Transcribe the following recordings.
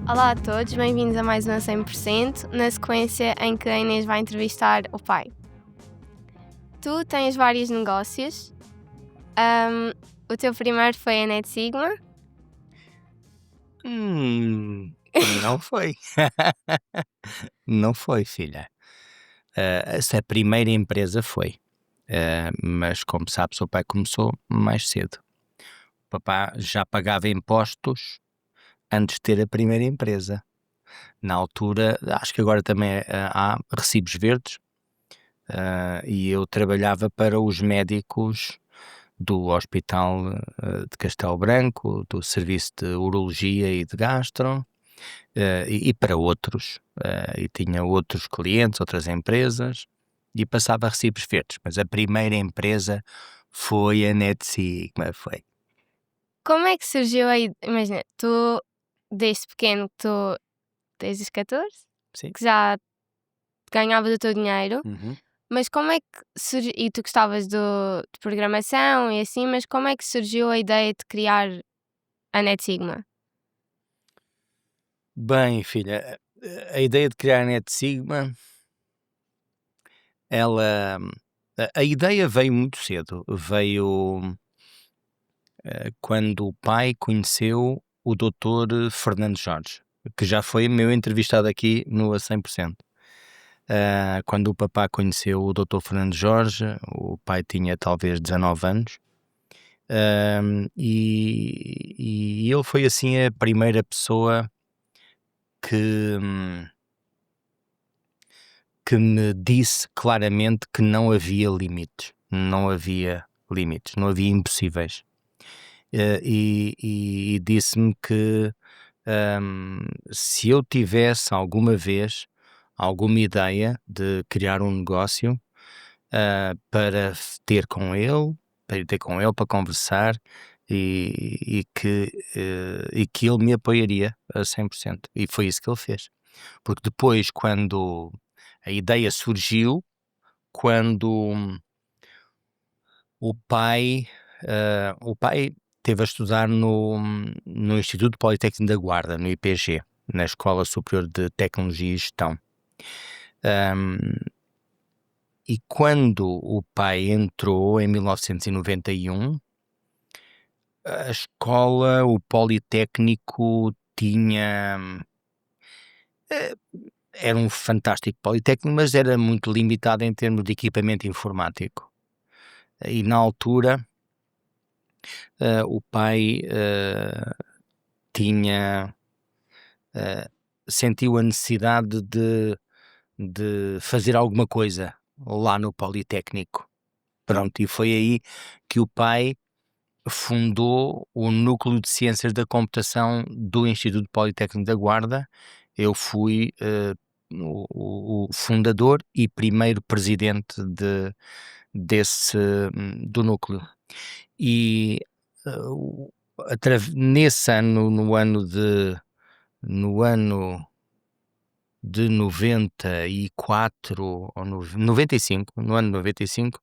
Olá a todos, bem-vindos a mais uma 100%, na sequência em que a Inês vai entrevistar o pai. Tu tens vários negócios. O teu primeiro foi a Net Sigma. Não foi. Não foi, filha. Essa primeira empresa foi, mas como sabes, o pai começou mais cedo. O papá já pagava impostos antes de ter a primeira empresa. Na altura, acho que agora também há recibos verdes, e eu trabalhava para os médicos do Hospital de Castelo Branco, do Serviço de Urologia e de Gastro, e para outros, e tinha outros clientes, outras empresas, e passava recibos verdes, mas a primeira empresa foi a Net Sigma, foi. Como é que surgiu aí? Imagina, tu desde pequeno, tu desde os 14, Sim. que já ganhavas o teu dinheiro, Uhum. mas como é que surgiu, e tu gostavas de programação e assim, mas como é que surgiu a ideia de criar a Net Sigma? Bem, filha, a ideia de criar a Net Sigma, ela, a ideia veio muito cedo, veio quando o pai conheceu o doutor Fernando Jorge, que já foi meu entrevistado aqui no A 100%. Quando o papá conheceu o doutor Fernando Jorge, o pai tinha talvez 19 anos, e ele foi assim a primeira pessoa que, que me disse claramente que não havia limites, não havia limites, não havia impossíveis. E disse-me que se eu tivesse alguma vez alguma ideia de criar um negócio, para ter com ele, para conversar, e que ele me apoiaria a 100%. E foi isso que ele fez. Porque depois, quando a ideia surgiu, quando o pai teve a estudar no Instituto Politécnico da Guarda, no IPG, na Escola Superior de Tecnologia e Gestão. Um, E quando o pai entrou em 1991, a escola, o Politécnico eh, era um fantástico Politécnico, mas era muito limitado em termos de equipamento informático. E na altura, o pai tinha, sentiu a necessidade de fazer alguma coisa lá no Politécnico. Pronto, e foi aí que o pai fundou o Núcleo de Ciências da Computação do Instituto Politécnico da Guarda. Eu fui o fundador e primeiro presidente do núcleo. E nesse ano, no ano de 94 ou 95, no ano 95,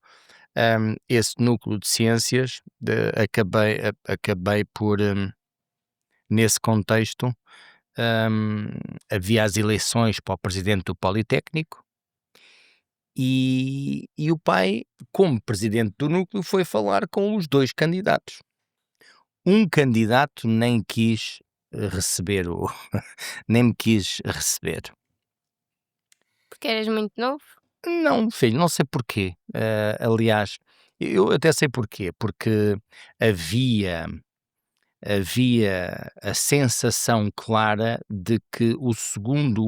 esse núcleo de ciências, acabei por, nesse contexto, havia as eleições para o presidente do Politécnico, e o pai, como presidente do núcleo, foi falar com os dois candidatos. Um candidato nem quis receber nem me quis receber. Porque eras muito novo? Não, filho, não sei porquê. Aliás, eu até sei porquê, porque havia a sensação clara de que o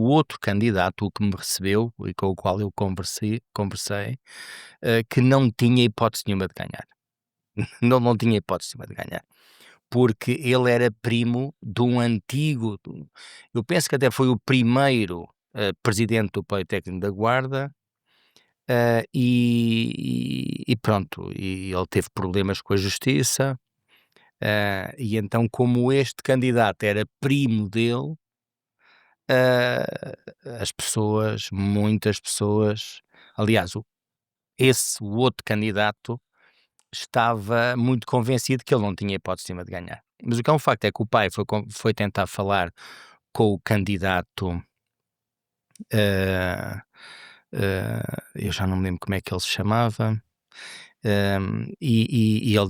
outro candidato, o que me recebeu e com o qual eu conversei, que não tinha hipótese nenhuma de ganhar. Não tinha hipótese nenhuma de ganhar. Porque ele era primo de um antigo, eu penso que até foi o primeiro presidente do Politécnico da Guarda. E pronto, e ele teve problemas com a justiça, e então, como este candidato era primo dele, muitas pessoas, aliás, o outro candidato estava muito convencido que ele não tinha hipótese nenhuma de ganhar. Mas o que é um facto é que o pai foi tentar falar com o candidato, eu já não me lembro como é que ele se chamava, e ele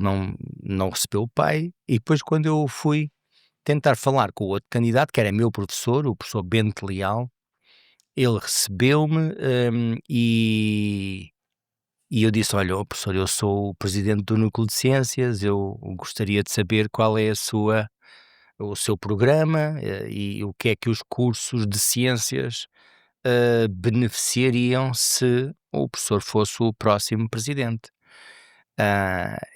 não recebeu o pai, e depois quando eu fui tentar falar com o outro candidato, que era meu professor, o professor Bento Leal, ele recebeu-me, e eu disse: olha, professor, eu sou o presidente do Núcleo de Ciências, eu gostaria de saber qual é o seu programa, e o que é que os cursos de ciências beneficiariam se o professor fosse o próximo presidente.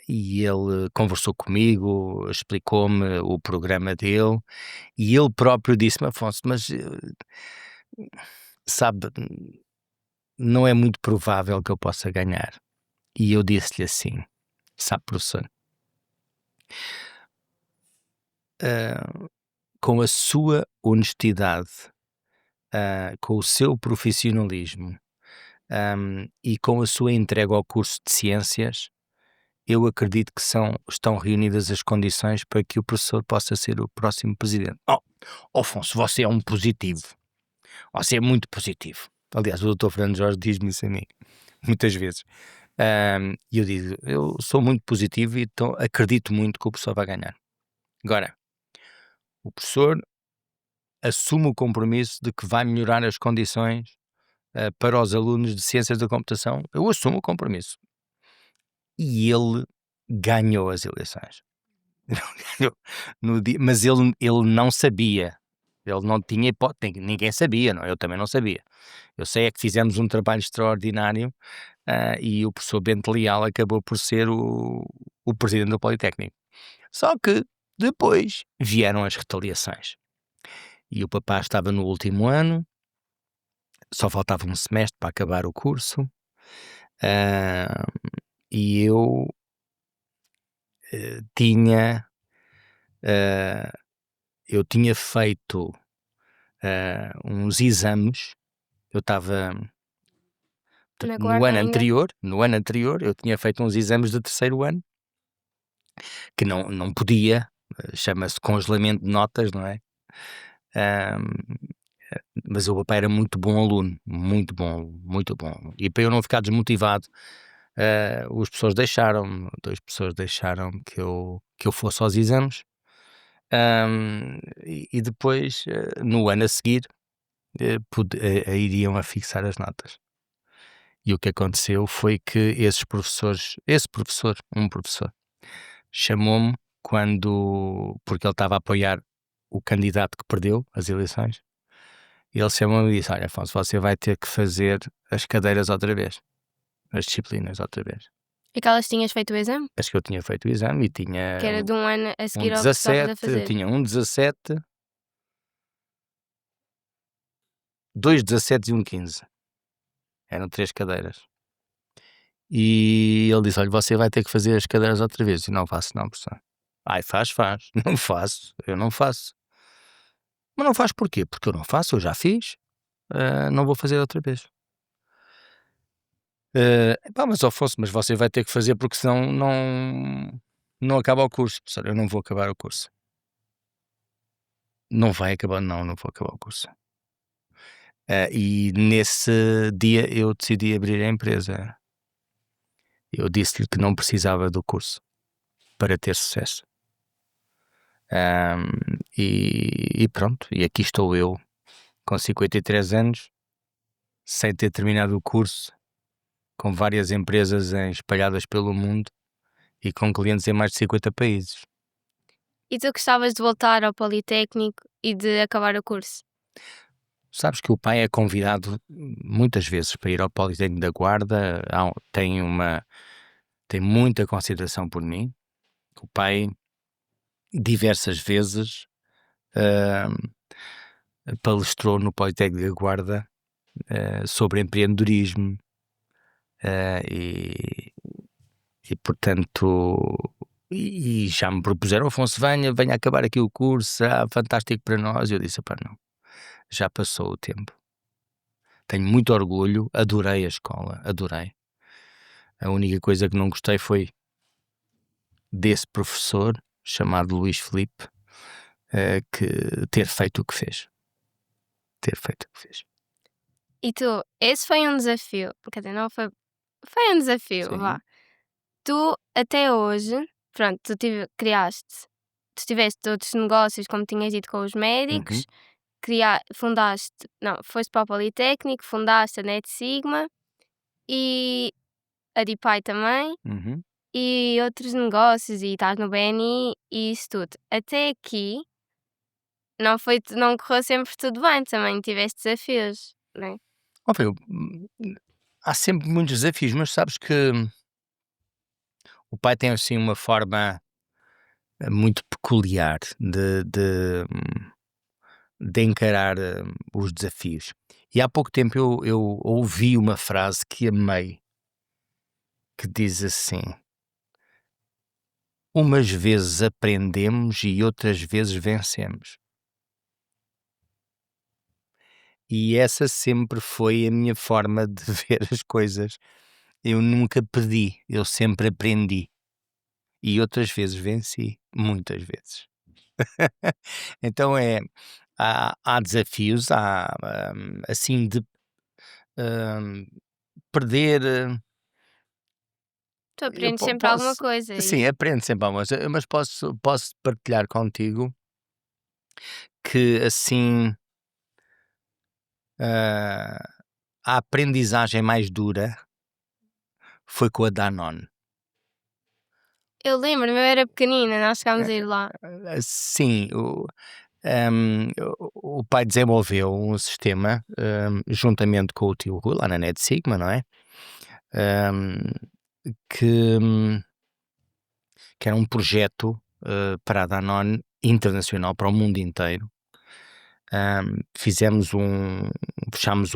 E ele conversou comigo, explicou-me o programa dele, e ele próprio disse-me: Afonso, mas sabe, não é muito provável que eu possa ganhar. E eu disse-lhe assim: sabe, professor, com a sua honestidade, com o seu profissionalismo, e com a sua entrega ao curso de ciências, eu acredito que estão reunidas as condições para que o professor possa ser o próximo presidente. Afonso, você é um positivo. Você é muito positivo. Aliás, o Dr. Fernando Jorge diz-me isso a mim, muitas vezes. E eu digo, eu sou muito positivo e então acredito muito que o professor vai ganhar. Agora, o professor assume o compromisso de que vai melhorar as condições para os alunos de Ciências da Computação. Eu assumo o compromisso. E ele ganhou as eleições. No dia, mas ele não sabia. Ele não tinha hipótese, ninguém sabia, não? Eu também não sabia. Eu sei é que fizemos um trabalho extraordinário, e o professor Bento Leal acabou por ser o presidente do Politécnico. Só que depois vieram as retaliações. E o papá estava no último ano, só faltava um semestre para acabar o curso, e eu tinha feito uns exames. Eu estava no ano anterior eu tinha feito uns exames de terceiro ano que não podia, chama-se congelamento de notas, não é? Mas o papai era muito bom aluno, muito bom, muito bom. E para eu não ficar desmotivado, dois professores deixaram que eu fosse aos exames, e depois, no ano a seguir, iriam a fixar as notas. E o que aconteceu foi que um professor, chamou-me porque ele estava a apoiar o candidato que perdeu as eleições. E ele chamou-me e disse: olha, Afonso, você vai ter que fazer as cadeiras outra vez, as disciplinas outra vez. E que elas tinhas feito o exame? Acho que eu tinha feito o exame e tinha Que era de um ano a seguir ao que estavas a fazer. eu tinha 17, 2 17 e 1 15. Eram 3 cadeiras. E ele disse: olha, você vai ter que fazer as cadeiras outra vez. E não faço não, professor. Ai, faz. Não faço, eu não faço. Mas não faz porquê? Porque eu não faço, eu já fiz. Não vou fazer outra vez. Mas Afonso, mas você vai ter que fazer porque senão não acaba o curso, professor. Eu não vou acabar o curso. Não vai acabar, não vou acabar o curso. E nesse dia eu decidi abrir a empresa. Eu disse-lhe que não precisava do curso para ter sucesso. E pronto, e aqui estou eu, com 53 anos, sem ter terminado o curso, com várias empresas espalhadas pelo mundo e com clientes em mais de 50 países. E tu gostavas de voltar ao Politécnico e de acabar o curso? Sabes que o pai é convidado muitas vezes para ir ao Politécnico da Guarda, tem muita consideração por mim. O pai diversas vezes palestrou no Politécnico da Guarda sobre empreendedorismo, e portanto, e já me propuseram: Afonso, venha acabar aqui o curso, será fantástico para nós. Eu disse: pá, não, já passou o tempo. Tenho muito orgulho, adorei a escola, adorei. A única coisa que não gostei foi desse professor chamado Luís Filipe, que ter feito o que fez. ter feito o que fez. E tu, esse foi um desafio. Quer dizer, não foi. Foi um desafio, Sim. vá. Tu, até hoje, pronto, tu tiveste outros negócios, como tinhas dito, com os médicos, fundaste, não, foste para o Politécnico, fundaste a Net Sigma e a DeepI também, Uhum. e outros negócios, e estás no BNI e isso tudo. Até aqui, não correu sempre tudo bem, também tiveste desafios, não é? Ó, filho, há sempre muitos desafios, mas sabes que o pai tem assim uma forma muito peculiar de encarar os desafios. E há pouco tempo eu ouvi uma frase que amei, que diz assim: umas vezes aprendemos e outras vezes vencemos. E essa sempre foi a minha forma de ver as coisas. Eu nunca pedi, eu sempre aprendi. E outras vezes venci, muitas vezes. Então há desafios, há assim de hum, perder. Tu Eu aprendes sempre alguma posso, coisa sim, e aprendo sempre alguma coisa, mas posso partilhar contigo que assim ah, a aprendizagem mais dura foi com a Danone. eu lembro-me, eu era pequenina, nós chegámos a ir lá. Sim, o pai desenvolveu um sistema, juntamente com o tio Rui, lá na Net Sigma, não é? Hum, que, hum, que era um projeto para a Danone internacional, para o mundo inteiro. Fechámos um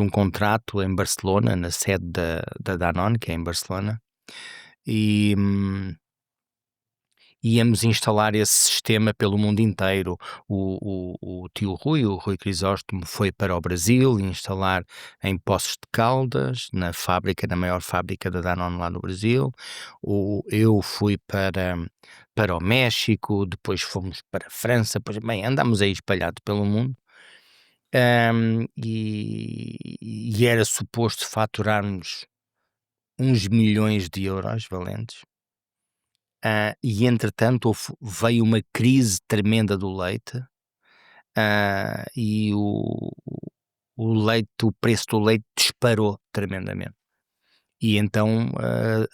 contrato em Barcelona, na sede da Danone, que é em Barcelona, e íamos instalar esse sistema pelo mundo inteiro. O tio Rui, o Rui Crisóstomo, foi para o Brasil instalar em Poços de Caldas, na maior fábrica da Danone lá no Brasil. Eu fui para o México, depois fomos para a França, depois, bem, andámos aí espalhados pelo mundo. E era suposto faturarmos uns milhões de euros valentes. E entretanto veio uma crise tremenda do leite, e o preço do leite disparou tremendamente. E então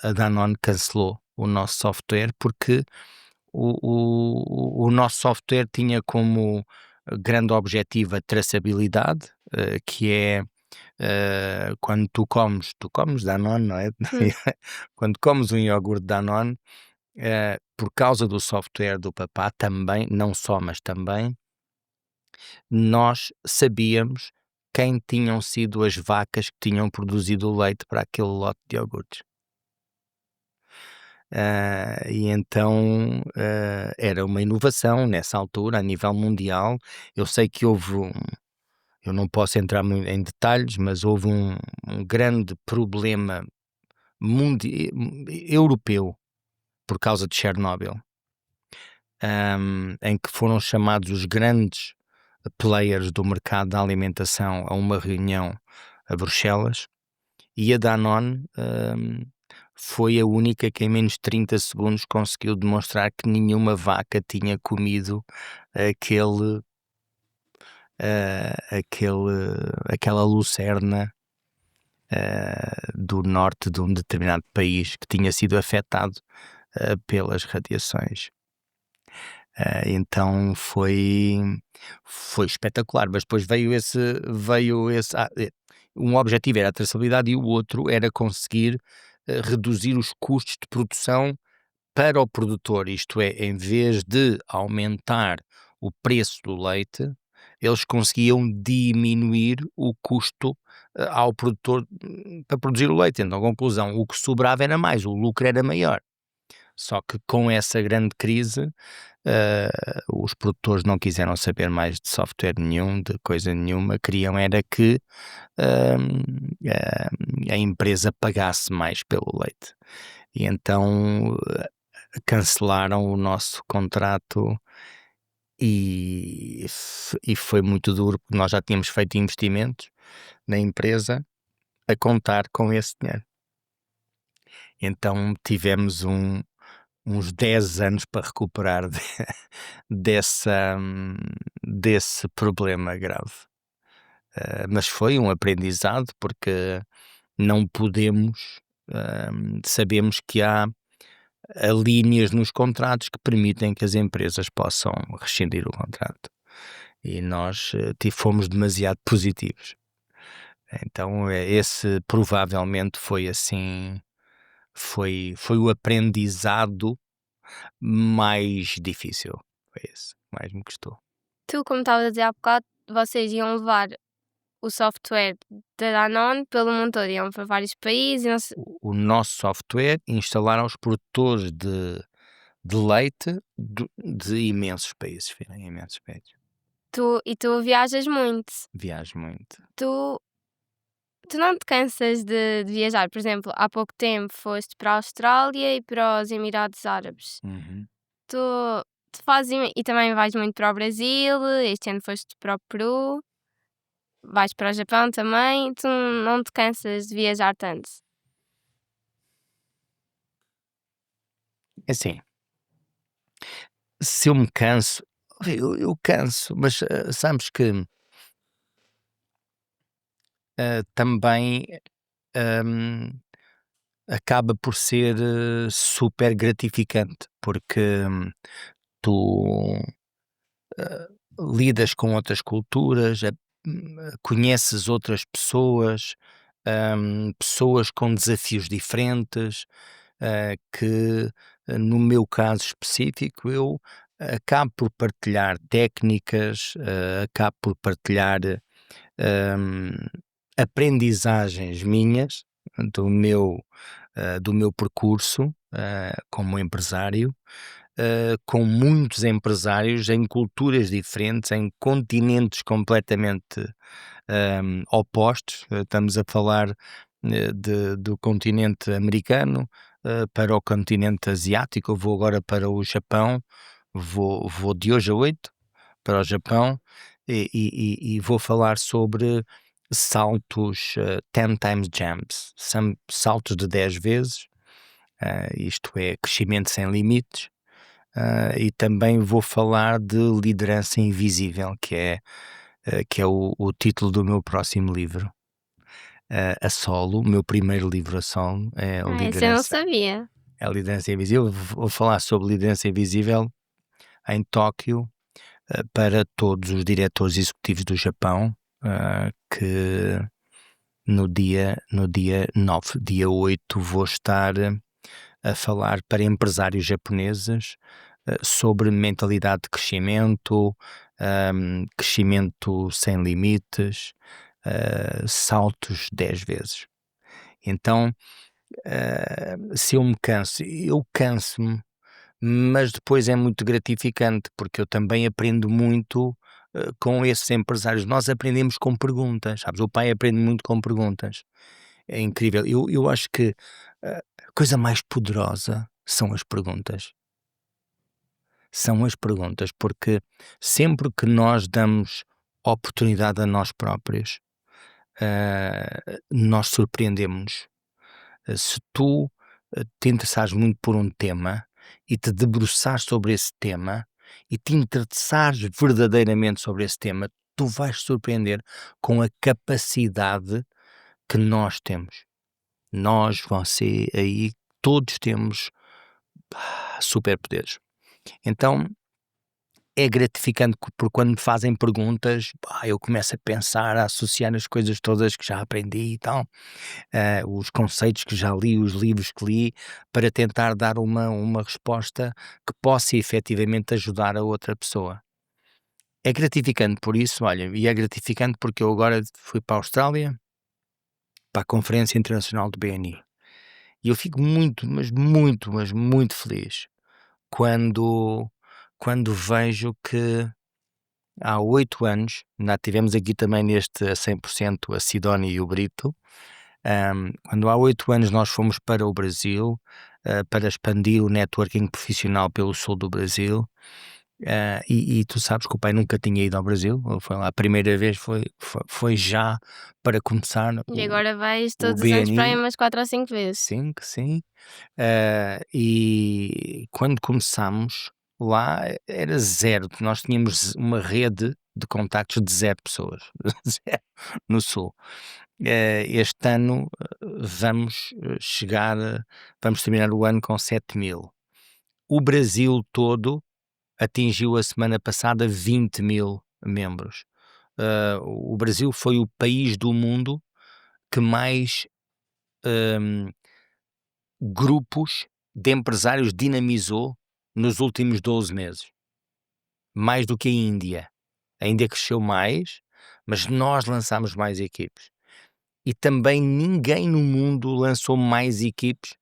a Danone cancelou o nosso software porque o nosso software tinha como grande objetivo a traçabilidade, que é quando tu comes Danone, não é? Hum. Quando comes um iogurte Danone, por causa do software do papá também, não só, mas também, nós sabíamos quem tinham sido as vacas que tinham produzido o leite para aquele lote de iogurtes. E então era uma inovação nessa altura, a nível mundial. Eu sei que eu não posso entrar em detalhes, mas houve um grande problema europeu por causa de Chernobyl, em que foram chamados os grandes players do mercado da alimentação a uma reunião a Bruxelas, e a Danone foi a única que em menos de 30 segundos conseguiu demonstrar que nenhuma vaca tinha comido aquele, aquela lucerna do norte de um determinado país que tinha sido afetado pelas radiações. Então foi espetacular, mas depois um objetivo era a traçabilidade e o outro era conseguir reduzir os custos de produção para o produtor, isto é, em vez de aumentar o preço do leite, eles conseguiam diminuir o custo ao produtor para produzir o leite. Então, conclusão, o que sobrava era mais, o lucro era maior. Só que com essa grande crise, os produtores não quiseram saber mais de software nenhum, de coisa nenhuma, queriam era que a empresa pagasse mais pelo leite. E então cancelaram o nosso contrato e foi muito duro, porque nós já tínhamos feito investimentos na empresa a contar com esse dinheiro. Então tivemos uns 10 anos para recuperar desse problema grave. Mas foi um aprendizado, porque não podemos, sabemos que há linhas nos contratos que permitem que as empresas possam rescindir o contrato. E nós fomos demasiado positivos. Então esse provavelmente foi assim, foi o aprendizado mais difícil. Foi esse que mais me custou. Tu, como estavas a dizer há bocado, vocês iam levar o software da Danone pelo mundo todo, iam para vários países e não sei... O nosso software instalaram os produtores de leite de imensos países, filha, imensos países. Tu viajas muito. Viajo muito. Tu não te cansas de viajar? Por exemplo, há pouco tempo foste para a Austrália e para os Emirados Árabes. Uhum. Tu fazes... E também vais muito para o Brasil, este ano foste para o Peru, vais para o Japão também. Tu não te cansas de viajar tanto? Assim, se eu me canso, eu canso, mas sabes que também acaba por ser super gratificante, porque tu lidas com outras culturas, conheces outras pessoas, pessoas com desafios diferentes, que no meu caso específico eu acabo por partilhar técnicas, acabo por partilhar hum, aprendizagens minhas do meu percurso como empresário, com muitos empresários em culturas diferentes, em continentes completamente opostos. Estamos a falar do continente americano para o continente asiático. Eu vou agora para o Japão, vou de hoje a 8 para o Japão e vou falar sobre saltos 10 times jumps, são saltos de 10 vezes, isto é crescimento sem limites. E também vou falar de liderança invisível, que é o título do meu próximo livro. A solo, o meu primeiro livro a solo é Isso eu não sabia. a liderança invisível. Vou falar sobre liderança invisível em Tóquio para todos os diretores executivos do Japão, que no dia 9, dia 8 vou estar a falar para empresários japoneses sobre mentalidade de crescimento, crescimento sem limites, saltos 10 vezes. Então, se eu me canso, eu canso-me, mas depois é muito gratificante, porque eu também aprendo muito com esses empresários. Nós aprendemos com perguntas, sabes? O pai aprende muito com perguntas. É incrível. Eu acho que a coisa mais poderosa são as perguntas. São as perguntas, porque sempre que nós damos oportunidade a nós próprios, nós surpreendemos-nos. Se tu te interessares muito por um tema e te debruçares sobre esse tema e te interessares verdadeiramente sobre esse tema, tu vais te surpreender com a capacidade que nós temos. Nós, você, aí, todos temos superpoderes. Então, é gratificante porque quando me fazem perguntas, eu começo a pensar, a associar as coisas todas que já aprendi e tal, os conceitos que já li, os livros que li, para tentar dar uma resposta que possa efetivamente ajudar a outra pessoa. É gratificante por isso, olha, e é gratificante porque eu agora fui para a Austrália, para a Conferência Internacional do BNI, e eu fico muito, mas muito, mas muito feliz quando vejo que há 8 anos, ainda tivemos aqui também neste a 100% a Sidónia e o Brito, quando há 8 anos nós fomos para o Brasil, para expandir o networking profissional pelo sul do Brasil, E tu sabes que o pai nunca tinha ido ao Brasil. Ele foi lá a primeira vez, foi já para começar E agora vais o todos os anos para aí BNI. umas 4 ou 5 vezes. Sim, que sim. E quando começámos lá era zero. Nós tínhamos uma rede de contactos de 0 pessoas. Zero, no sul. Este ano vamos vamos terminar o ano com 7.000. O Brasil todo atingiu a semana passada 20.000 membros. O Brasil foi o país do mundo que mais grupos de empresários dinamizou nos últimos 12 meses. Mais do que a Índia. A Índia cresceu mais, mas nós lançámos mais equipes. E também ninguém no mundo lançou mais equipes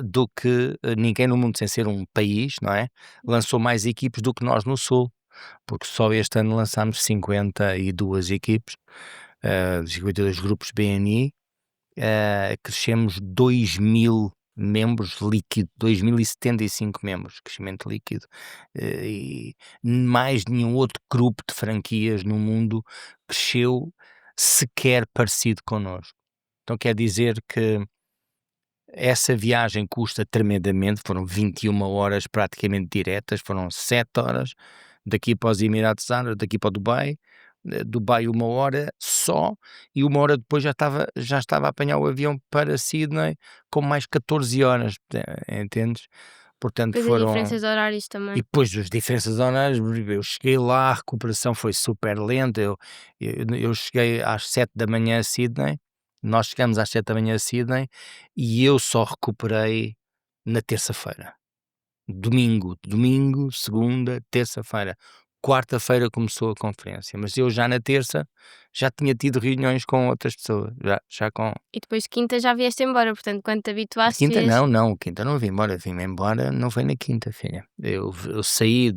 do que ninguém no mundo, sem ser um país, não é? Lançou mais equipes do que nós no Sul, porque só este ano lançámos 52 equipes, 52 grupos BNI, crescemos 2.000 membros líquido, 2.075 membros, crescimento líquido, e mais nenhum outro grupo de franquias no mundo cresceu sequer parecido connosco. Então quer dizer que essa viagem custa tremendamente, foram 21 horas praticamente diretas, foram 7 horas daqui para os Emirados Árabes, daqui para o Dubai, Dubai 1 hora só, e 1 hora depois já estava a apanhar o avião para Sydney com mais 14 horas, entendes? Portanto Depois as diferenças de horários e também. depois das diferenças de horários, eu cheguei lá, a recuperação foi super lenta, eu cheguei às 7 da manhã a Sydney, nós chegamos às 7 da manhã a Sydney, e eu só recuperei na terça-feira. Domingo, segunda, terça-feira. Quarta-feira começou a conferência, mas eu já na terça já tinha tido reuniões com outras pessoas, já com... E depois quinta já vieste embora, portanto, quando te habituaste, Quinta vias... não, quinta não vim embora, vim-me embora, não foi na quinta, filha. Eu saí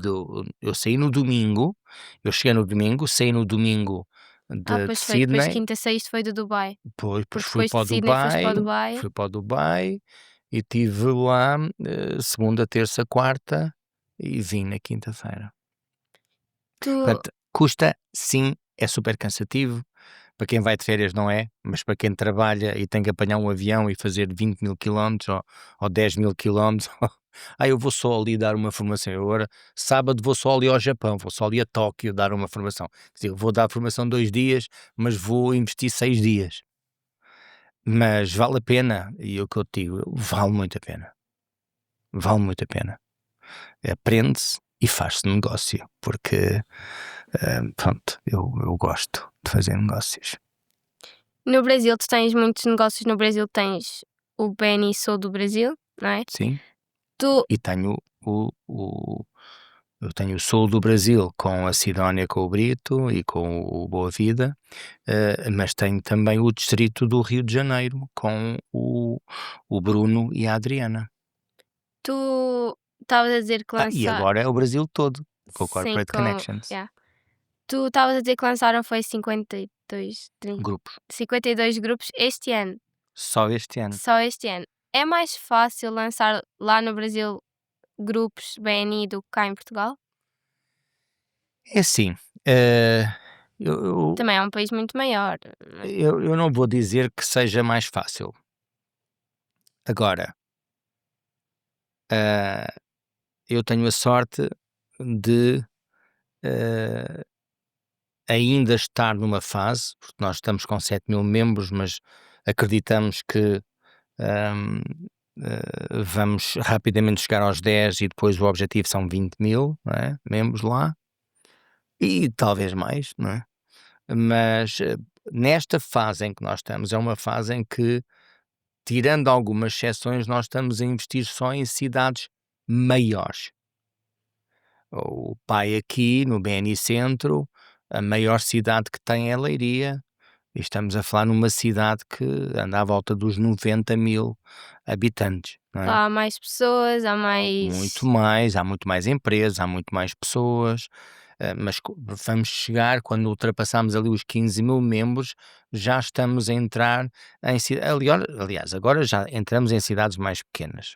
no domingo, eu cheguei no domingo, saí no domingo Ah, de pois foi, depois Sydney, quinta saíste foi do Dubai. depois Porque fui depois para de o Sydney foste para o Dubai, Dubai. e estive lá segunda, terça, quarta e vim na quinta-feira. Tu, Portanto, custa, sim, é super cansativo. Para quem vai de férias não é, mas para quem trabalha e tem que apanhar um avião e fazer 20.000 quilómetros ou 10.000 quilómetros, eu vou só ali dar uma formação. Eu agora, sábado, vou só ali ao Japão, vou só ali a Tóquio dar uma formação. Quer dizer, eu vou dar a formação 2 dias, mas vou investir 6 dias. Mas vale a pena, e o que eu te digo, vale muito a pena. Vale muito a pena. Aprende-se e faz-se negócio, porque, pronto, eu gosto de fazer negócios. no Brasil, tu tens muitos negócios. No Brasil tens o BNI Sou do Brasil, não é? Sim. Tu, E tenho eu tenho o Sul do Brasil com a Sidónia, com o Brito e com o Boa Vida, mas tenho também o distrito do Rio de Janeiro com o Bruno e a Adriana. tu estavas a dizer que E lançaram... agora é o Brasil todo, com o Sim, Corporate Connections. yeah. Tu estavas a dizer que lançaram foi 52, Grupos. 52 grupos este ano. Só este ano. Só este ano. É mais fácil lançar lá no Brasil grupos BNI do que cá em Portugal? É assim, eu Também é um país muito maior. Não é? eu não vou dizer que seja mais fácil. Agora, eu tenho a sorte de ainda estar numa fase, porque nós estamos com 7.000 membros, mas acreditamos que hum, vamos rapidamente chegar aos 10 e depois o objetivo são 20.000, não é? Membros lá, e talvez mais, não é? Mas nesta fase em que nós estamos, é uma fase em que, tirando algumas exceções, nós estamos a investir só em cidades maiores. O pai aqui no BNI Centro, a maior cidade que tem é Leiria, e estamos a falar numa cidade que anda à volta dos 90.000 habitantes, não é? Lá há mais pessoas, há mais. Muito mais, há muito mais empresas, há muito mais pessoas, mas vamos chegar, quando ultrapassamos ali os 15.000 membros, já estamos a entrar em cidades, aliás, agora já entramos em cidades mais pequenas,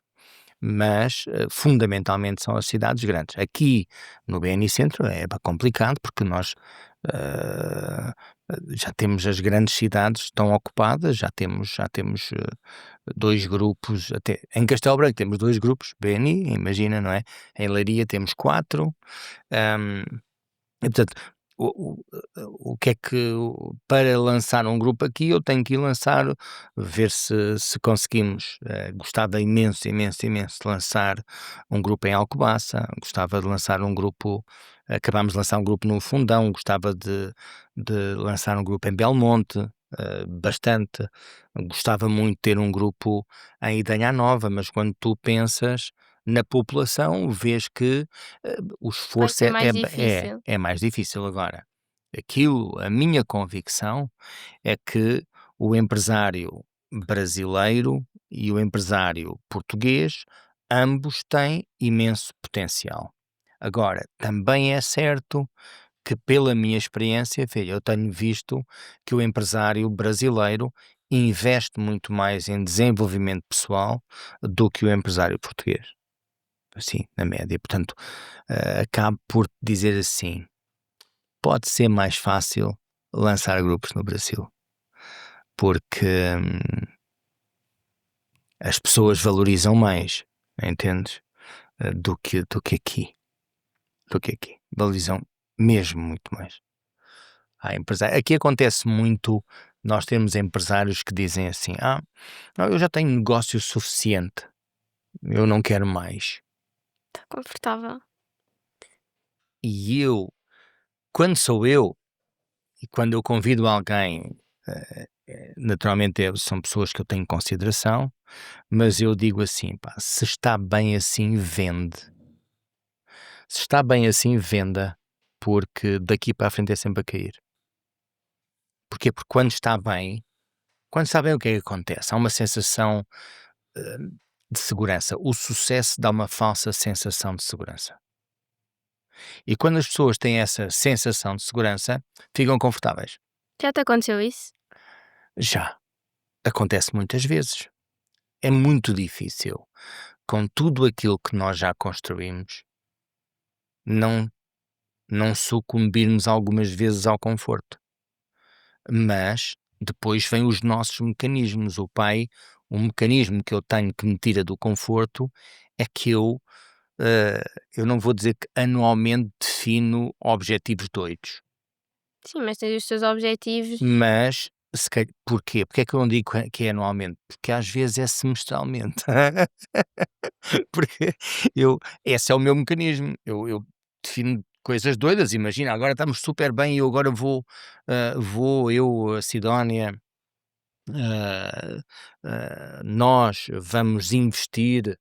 mas fundamentalmente são as cidades grandes. Aqui no BNI Centro é complicado porque nós já temos as grandes cidades estão ocupadas, já temos 2 grupos, até em Castelo Branco temos 2 grupos BNI, imagina, não é? Em Leiria temos 4, hum, e portanto, o que é que para lançar um grupo aqui eu tenho que ir lançar, ver se conseguimos, gostava imenso, imenso, imenso de lançar um grupo em Alcobaça, gostava de lançar um grupo, acabámos de lançar um grupo no Fundão, gostava de lançar um grupo em Belmonte, bastante, gostava muito de ter um grupo em Idanha Nova, mas quando tu pensas na população, vês que o Vai esforço ser é, mais difícil. é mais difícil agora. A minha convicção é que o empresário brasileiro e o empresário português, ambos têm imenso potencial. Agora, também é certo que, pela minha experiência, filho, eu tenho visto que o empresário brasileiro investe muito mais em desenvolvimento pessoal do que o empresário português. Assim, na média. Portanto, acabo por dizer assim: pode ser mais fácil lançar grupos no Brasil, porque as pessoas valorizam mais, entendes? Do que aqui. Do que aqui. Valorizam mesmo muito mais. Aqui acontece muito nós temos empresários que dizem assim: não, eu já tenho negócio suficiente, eu não quero mais. Está confortável. E quando sou eu, e quando eu convido alguém, naturalmente são pessoas que eu tenho em consideração, mas eu digo assim, pá, se está bem assim, vende. Se está bem assim, venda, porque daqui para a frente é sempre a cair. Porquê? Porque quando está bem o que é que acontece? Há uma sensação eh, de segurança. O sucesso dá uma falsa sensação de segurança. E quando as pessoas têm essa sensação de segurança, ficam confortáveis. Já te aconteceu isso? Já acontece muitas vezes. É muito difícil, com tudo aquilo que nós já construímos, não, não sucumbirmos algumas vezes ao conforto. Mas depois vêm os nossos mecanismos. O mecanismo que eu tenho que me tira do conforto é que eu não vou dizer que anualmente defino objetivos doidos, Sim, mas tens os teus objetivos. mas porquê? Porque é que eu não digo que é anualmente? Porque às vezes é semestralmente. Porque esse é o meu mecanismo. Eu defino coisas doidas. Imagina, agora estamos super bem e eu agora a Sidónia, nós vamos investir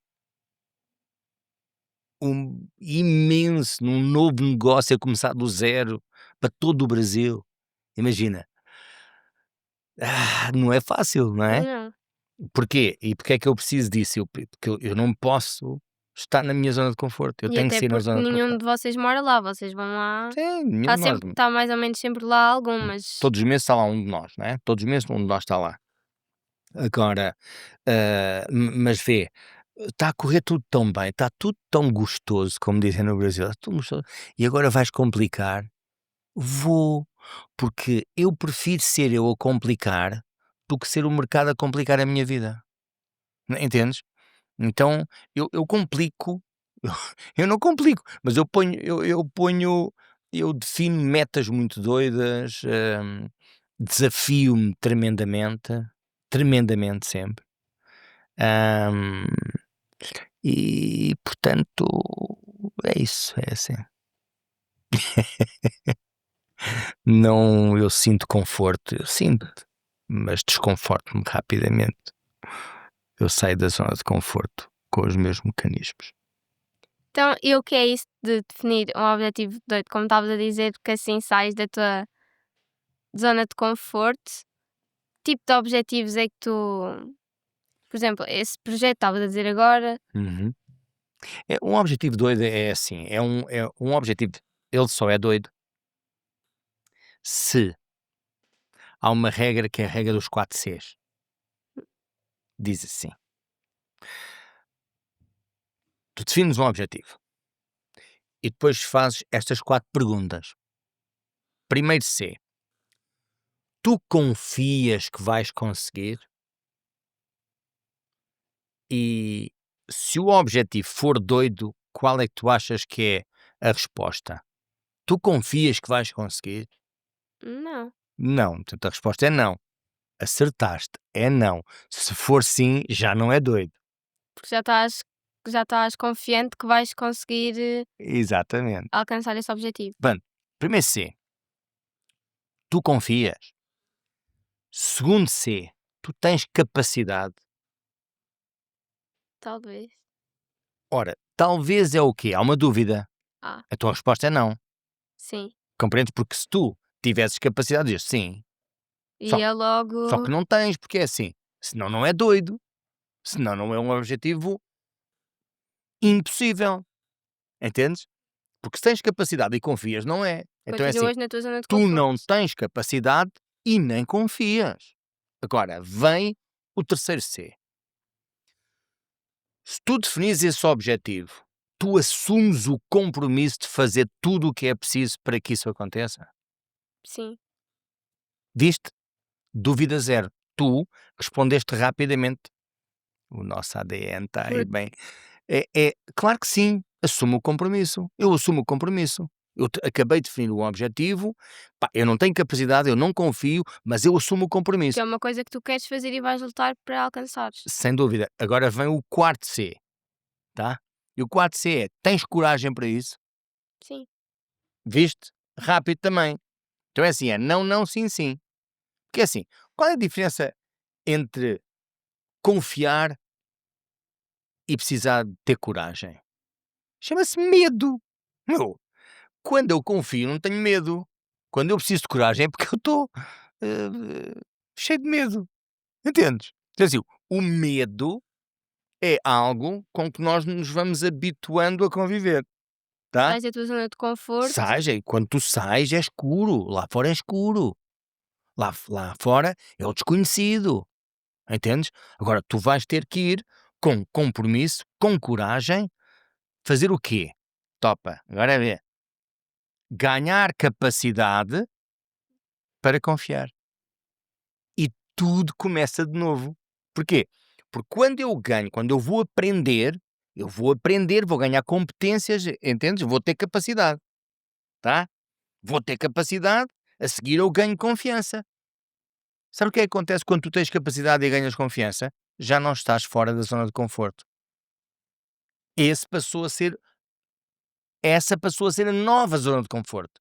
imenso num novo negócio a começar do zero para todo o Brasil. Imagina. Não é fácil, não Pois é? não. Porquê? E porque é que eu preciso disso? Porque eu não posso estar na minha zona de conforto. Eu E tenho que até sair na porque zona de nenhum conforto. de vocês mora lá, vocês vão lá. Sim, nenhum de nós. Está mais ou menos sempre lá algum, mas Todos os meses está lá um de nós, não é? Todos os meses um de nós está lá. Agora, mas vê, está a correr tudo tão bem, está tudo tão gostoso, como dizem no Brasil, está tudo gostoso, e agora vais complicar? Vou, porque eu prefiro ser eu a complicar do que ser o mercado a complicar a minha vida. Entendes? Então eu complico, eu não complico, mas eu defino metas muito doidas, desafio-me tremendamente, tremendamente sempre. Hum, e portanto é isso, é assim. Não, eu sinto conforto, eu sinto, mas desconforto-me rapidamente. Eu saio da zona de conforto com os meus mecanismos. então, e o que é isso de definir um objetivo doido? Como estavas a dizer, que assim sais da tua zona de conforto, tipo de objetivos é que tu, por exemplo, esse projeto que estavas a dizer agora, Uhum. Um objetivo doido é assim, é um objetivo, ele só é doido se há uma regra que é a regra dos 4 Cs. Diz assim: Tu defines um objetivo e depois fazes estas 4 perguntas. Primeiro C. Tu confias que vais conseguir? E se o objetivo for doido, qual é que tu achas que é a resposta? Tu confias que vais conseguir? Não. Não. Portanto, a resposta é não. Acertaste. É não. Se for sim, já não é doido. Porque já estás confiante que vais conseguir Exatamente. alcançar esse objetivo. Portanto, primeiro C. Tu confias. Segundo C. Tu tens capacidade. Talvez. Ora, talvez é o quê? Há uma dúvida. Ah, A tua resposta é não. sim. Compreendes? Porque se tu tivesses capacidade, dizes sim. Só- E é logo. Só que não tens, porque é assim. Senão não é doido. Senão não é um objetivo impossível. Entendes? Porque se tens capacidade e confias, não é. Então é assim. Continuas na tua zona de Tu conforto. não tens capacidade e nem confias. Agora, vem o terceiro C. Se tu definis esse objetivo, tu assumes o compromisso de fazer tudo o que é preciso para que isso aconteça? Sim. Viste? Dúvida zero. Tu respondeste rapidamente. O nosso ADN está aí bem. Claro que sim. Assumo o compromisso. Eu assumo o compromisso. Acabei de definir um objetivo. Pá, eu não tenho capacidade, eu não confio, mas eu assumo o compromisso. Que é uma coisa que tu queres fazer e vais lutar para alcançares. Sem dúvida. Agora vem o quarto C. Tá? E o quarto C é: tens coragem para isso? Sim. Viste? Rápido também. Então é assim: é não, não, sim, sim. Porque é assim: qual é a diferença entre confiar e precisar de ter coragem? Chama-se medo. Meu, quando eu confio, não tenho medo. Quando eu preciso de coragem é porque eu estou cheio de medo. Entendes? Então, assim, o medo é algo com que nós nos vamos habituando a conviver. Tá? Sais da tua zona de conforto. Sais, quando tu sais é escuro. Lá fora é escuro. Lá fora é o desconhecido. Entendes? Agora, tu vais ter que ir com compromisso, com coragem, fazer o quê? Topa, agora é ver. Ganhar capacidade para confiar. E tudo começa de novo. Porquê? Porque quando eu ganho, quando eu vou aprender, vou ganhar competências, entendes? Vou ter capacidade, tá? Vou ter capacidade, a seguir eu ganho confiança. Sabe o que é que acontece quando tu tens capacidade e ganhas confiança? Já não estás fora da zona de conforto. Essa passou a ser a nova zona de conforto.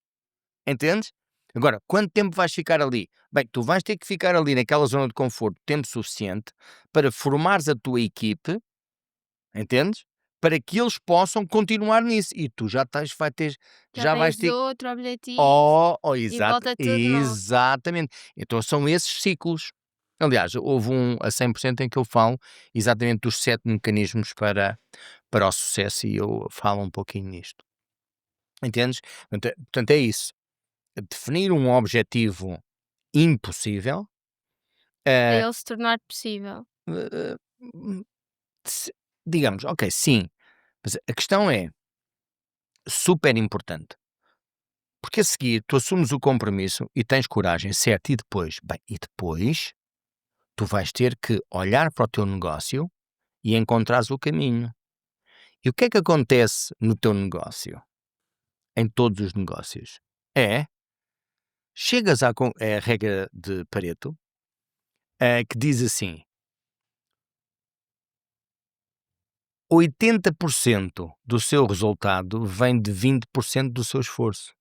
Entendes? Agora, quanto tempo vais ficar ali? Bem, tu vais ter que ficar ali naquela zona de conforto tempo suficiente para formares a tua equipe, entendes? Para que eles possam continuar nisso. E tu já Já vais tens ter. outro objetivo. E Exato, volta tudo de novo. exatamente. Então são esses ciclos. Aliás, houve um a 100% em que eu falo exatamente dos 7 mecanismos para o sucesso e eu falo um pouquinho nisto. Entendes? Portanto, é isso. Definir um objetivo impossível, Para eh, ele se tornar possível. eh, digamos, ok, sim, mas a questão é super importante. Porque a seguir tu assumes o compromisso e tens coragem, certo? E depois? Bem, e depois tu vais ter que olhar para o teu negócio e encontrares o caminho. E o que é que acontece no teu negócio? Em todos os negócios? Chegas é a regra de Pareto, que diz assim: 80% do seu resultado vem de 20% do seu esforço.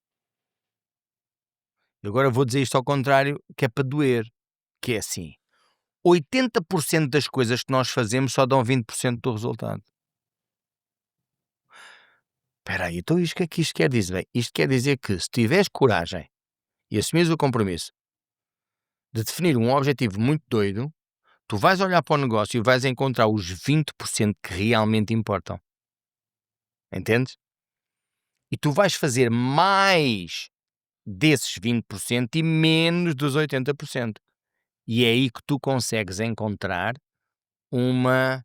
E agora vou dizer isto ao contrário, que é para doer, que é assim: 80% das coisas que nós fazemos só dão 20% do resultado. Espera aí, então isto, o que é que isto quer dizer? Bem, isto quer dizer que se tiveres coragem e assumires o compromisso de definir um objetivo muito doido, tu vais olhar para o negócio e vais encontrar os 20% que realmente importam. Entendes? E tu vais fazer mais desses 20% e menos dos 80%. E é aí que tu consegues encontrar uma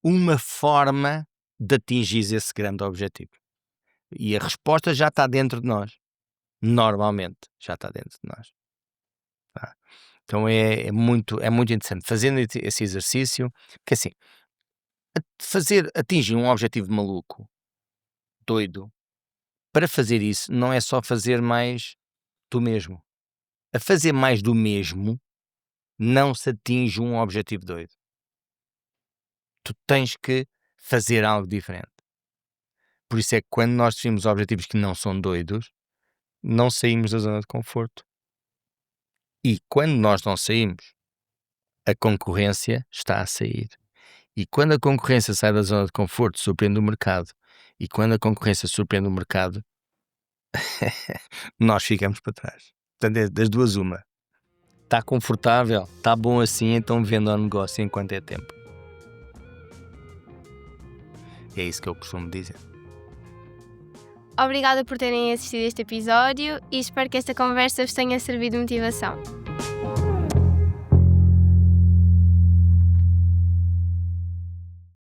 uma forma de atingir esse grande objetivo. E a resposta já está dentro de nós. Normalmente já está dentro de nós. Tá? Então é muito interessante. Fazendo esse exercício, porque assim, atingir um objetivo maluco, doido, para fazer isso não é só fazer mais do mesmo. A fazer mais do mesmo não se atinge um objetivo doido. Tu tens que fazer algo diferente. Por isso é que quando nós definimos objetivos que não são doidos, não saímos da zona de conforto. E quando nós não saímos, a concorrência está a sair. E quando a concorrência sai da zona de conforto, surpreende o mercado. E quando a concorrência surpreende o mercado, nós ficamos para trás. Portanto, é das duas uma. Está confortável, está bom assim, então venda ao negócio enquanto é tempo. É isso que eu costumo dizer. Obrigada por terem assistido a este episódio e espero que esta conversa vos tenha servido de motivação.